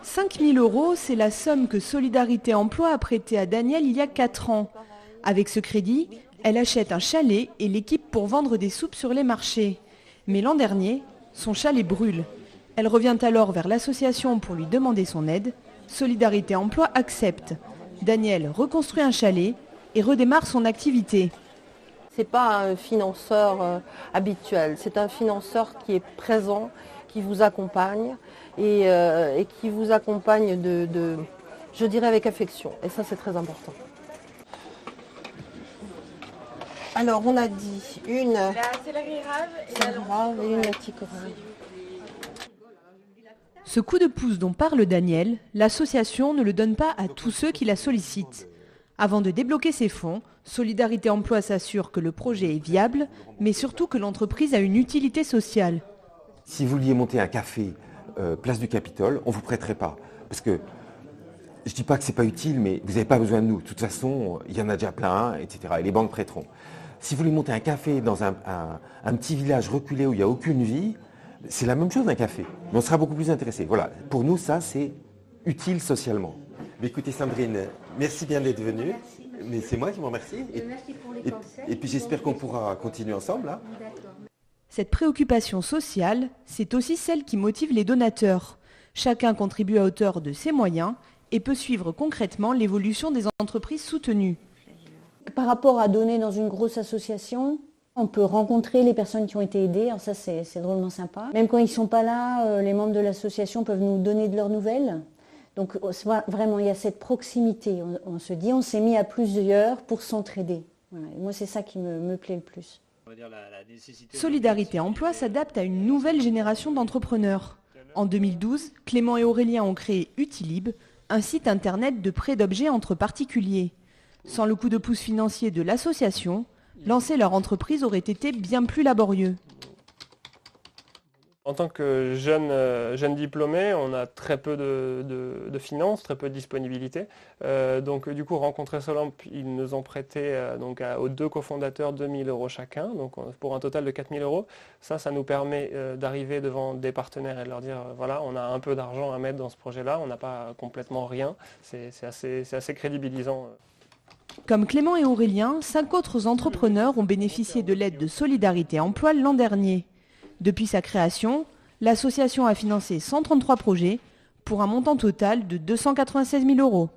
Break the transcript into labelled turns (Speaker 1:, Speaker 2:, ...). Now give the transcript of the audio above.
Speaker 1: 5 000 €, c'est la somme que Solidarité Emploi a prêtée à Danielle il y a 4 ans. Avec ce crédit, elle achète un chalet et l'équipe pour vendre des soupes sur les marchés. Mais l'an dernier, son chalet brûle. Elle revient alors vers l'association pour lui demander son aide. Solidarité Emploi accepte. Danielle reconstruit un chalet et redémarre son activité.
Speaker 2: Ce n'est pas un financeur habituel, c'est un financeur qui est présent, qui vous accompagne et qui vous accompagne je dirais avec affection. Et ça, c'est très important. Alors, on a dit une grave et une laticorale.
Speaker 1: Ce coup de pouce dont parle Danielle, l'association ne le donne pas à tous ceux qui la sollicitent. Avant de débloquer ses fonds, Solidarité Emploi s'assure que le projet est viable, mais surtout que l'entreprise a une utilité sociale.
Speaker 3: Si vous vouliez monter un café place du Capitole, on ne vous prêterait pas. Parce que je ne dis pas que ce n'est pas utile, mais vous n'avez pas besoin de nous. De toute façon, il y en a déjà plein, etc. Et les banques prêteront. Si vous voulez monter un café dans un petit village reculé où il n'y a aucune vie, c'est la même chose d'un café. Mais on sera beaucoup plus intéressé. Voilà, pour nous, ça, c'est utile socialement. Mais écoutez, Sandrine, merci bien d'être venue.
Speaker 4: Merci.
Speaker 3: Mais c'est moi qui vous remercie.
Speaker 4: Merci pour les conseils.
Speaker 3: Et puis j'espère qu'on pourra continuer ensemble. Hein.
Speaker 1: Cette préoccupation sociale, c'est aussi celle qui motive les donateurs. Chacun contribue à hauteur de ses moyens et peut suivre concrètement l'évolution des entreprises soutenues.
Speaker 5: Par rapport à donner dans une grosse association, on peut rencontrer les personnes qui ont été aidées, alors ça c'est drôlement sympa. Même quand ils ne sont pas là, les membres de l'association peuvent nous donner de leurs nouvelles. Donc vraiment, il y a cette proximité. On se dit, on s'est mis à plusieurs pour s'entraider. Voilà. Et moi, c'est ça qui me plaît le plus.
Speaker 1: Solidarité Emploi s'adapte à une nouvelle génération d'entrepreneurs. En 2012, Clément et Aurélien ont créé Utilib, un site internet de prêt d'objets entre particuliers. Sans le coup de pouce financier de l'association, lancer leur entreprise aurait été bien plus laborieux.
Speaker 6: En tant que jeune diplômé, on a très peu de finances, très peu de disponibilité. Donc du coup, rencontrer Solamp, ils nous ont prêté aux deux cofondateurs 2 000 € chacun, donc pour un total de 4 000 €. Ça nous permet d'arriver devant des partenaires et de leur dire voilà, on a un peu d'argent à mettre dans ce projet-là, on n'a pas complètement rien. C'est assez crédibilisant.
Speaker 1: Comme Clément et Aurélien, 5 autres entrepreneurs ont bénéficié de l'aide de Solidarité Emploi l'an dernier. Depuis sa création, l'association a financé 133 projets pour un montant total de 296 000 €.